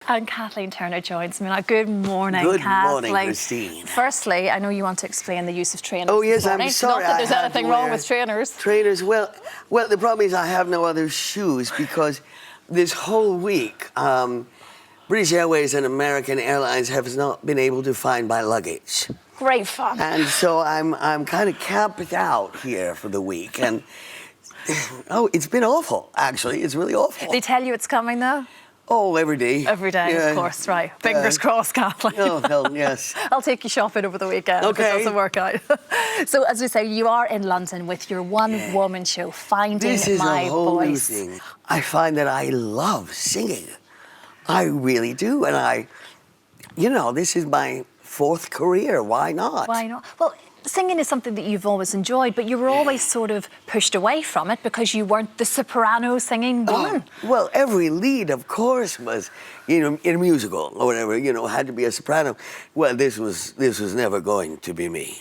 And Kathleen Turner joins me now. Good morning, Good Kathleen. morning, Christine. Firstly, I know you want to explain the use of trainers. Oh, yes, this morning. I'm sorry. Not that there's I have anything to wrong wear with trainers. Trainers, well, the problem is I have no other shoes because this whole week, British Airways and American Airlines have not been able to find my luggage. Great fun. And so I'm kind of camped out here for the week. And, oh, it's been awful, actually. It's really awful. They tell you it's coming, though? Oh, every day. Every day, Yeah. of course, right. Fingers crossed, Kathleen. Oh, hell, yes. I'll take you shopping over the weekend if it doesn't work out. So, as we say, you are in London with your one-woman show, Finding My Voice. This is a whole new thing. I find that I love singing. I really do. And this is my fourth career. Why not? Why not? Well, singing is something that you've always enjoyed, but you were always sort of pushed away from it because you weren't the soprano singing woman. Well, every lead, of course, was, in a musical or whatever, had to be a soprano. Well, this was never going to be me,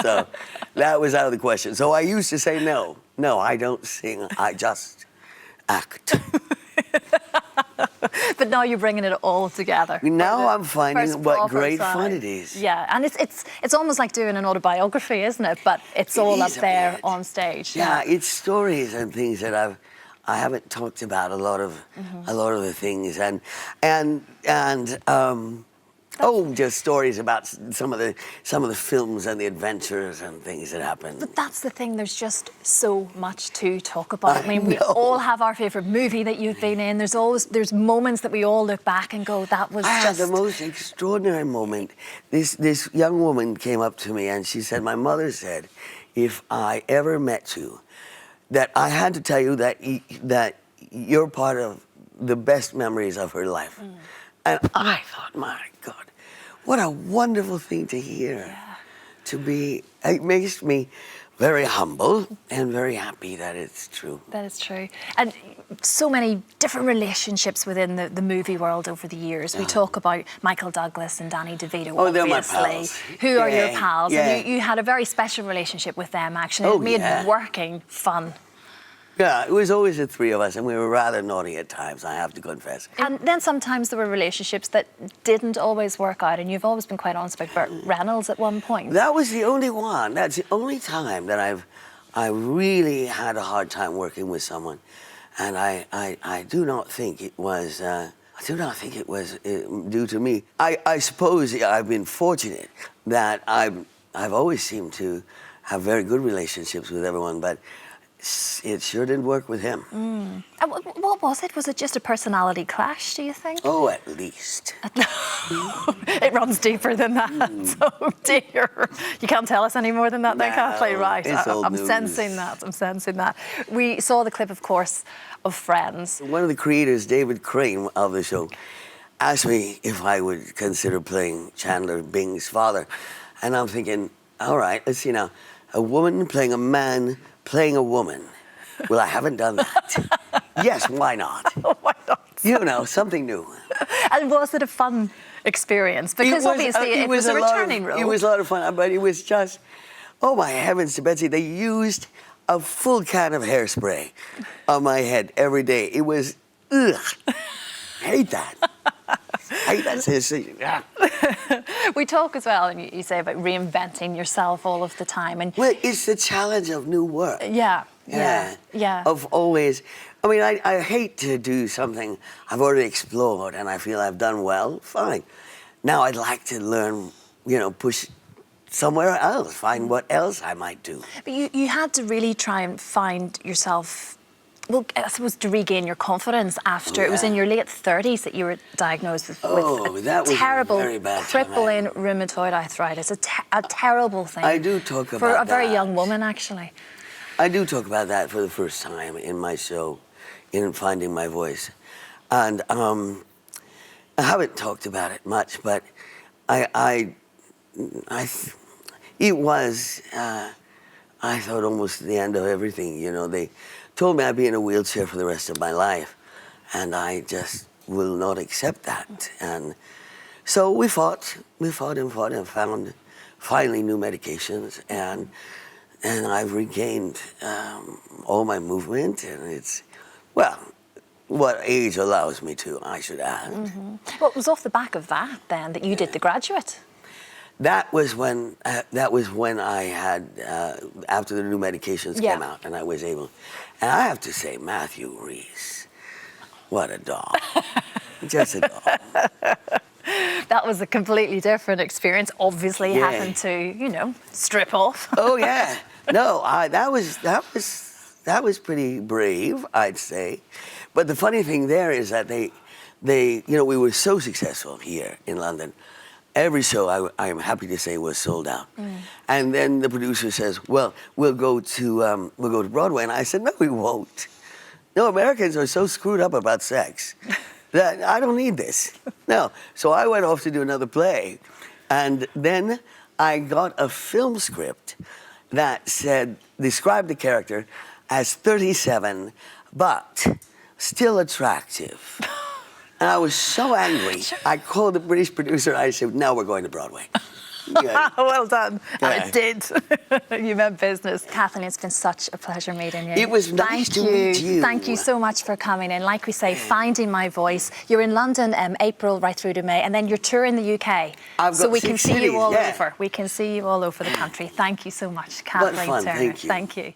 So that was out of the question. So I used to say, no, I don't sing, I just act. But now you're bringing it all together. Now I'm finding what great fun it is. Yeah, and it's almost like doing an autobiography, isn't it? But it's all up there on stage. Yeah, it's stories and things that I haven't talked about a lot of the things just stories about some of the films and the adventures and things that happen. But that's the thing. There's just so much to talk about. I mean, we all have our favourite movie that you've been in. There's moments that we all look back and go, that was I just had the most extraordinary moment. This young woman came up to me and she said, "My mother said, if I ever met you, that I had to tell you that you're part of the best memories of her life." And I thought, my God, what a wonderful thing to hear. Yeah. It makes me very humble and very happy that it's true. That is true. And so many different relationships within the movie world over the years. We talk about Michael Douglas and Danny DeVito, obviously. They're my pals. Who are your pals? Yeah. And you had a very special relationship with them, actually. It made working fun. Yeah, it was always the three of us, and we were rather naughty at times, I have to confess. And then sometimes there were relationships that didn't always work out, and you've always been quite honest about Burt Reynolds at one point. That was the only one. That's the only time that I really had a hard time working with someone, and I do not think it was. Due to me. I suppose I've been fortunate that I've always seemed to have very good relationships with everyone, but it sure didn't work with him. What was it? Was it just a personality clash, do you think? Oh, at least. It runs deeper than that. Oh, dear. You can't tell us any more than that, then, Kathleen, right? I'm sensing that. We saw the clip, of course, of Friends. One of the creators, David Crane, of the show, asked me if I would consider playing Chandler Bing's father. And I'm thinking, all right, let's see now. A woman playing a man playing a woman. Well, I haven't done that. Yes, why not? Why not? Something new. And was it a fun experience? Because obviously it was a returning role. It was a lot of fun, but it was just, oh my heavens to Betsy, they used a full can of hairspray on my head every day. It was, ugh. I hate that. I hate that sensation. We talk as well, and you say about reinventing yourself all of the time. And well, it's the challenge of new work. Yeah. Of always, I mean, I hate to do something I've already explored and I feel I've done well, fine. Now I'd like to learn, push somewhere else, find what else I might do. But you had to really try and find yourself, well, I suppose, to regain your confidence after it was in your late 30s that you were diagnosed with that was terrible, very bad crippling rheumatoid arthritis, a terrible thing. I do talk about for a that. very young woman, actually. I do talk about that for the first time in my show, in Finding My Voice. And I haven't talked about it much, but it was, I thought, almost the end of everything. They told me I'd be in a wheelchair for the rest of my life, and I just will not accept that. And so we fought and found finally new medications, and I've regained all my movement, and it's, well, what age allows me to, I should add. Well, it was off the back of that then that you did The Graduate. That was when I had after the new medications came out, and I was able. And I have to say, Matthew Rhys, what a doll! Just a doll. That was a completely different experience. Obviously, having to, you know, strip off. Oh yeah, no, that was pretty brave, I'd say. But the funny thing there is that they, you know, we were so successful here in London. Every show, I am happy to say, was sold out. And then the producer says, "Well, we'll go to Broadway." And I said, "No, we won't. No, Americans are so screwed up about sex that I don't need this." No. So I went off to do another play, and then I got a film script that described the character as 37, but still attractive. And I was so angry. I called the British producer and I said, "Now we're going to Broadway." Yeah. Well done. And it did. You meant business. Kathleen, it's been such a pleasure meeting you. It was nice to meet you. Thank you so much for coming in. Like we say, finding my voice. You're in London April right through to May, and then you're touring the UK. So we can see you all over. We can see you all over the country. Thank you so much, Kathleen Turner. Thank you. Thank you.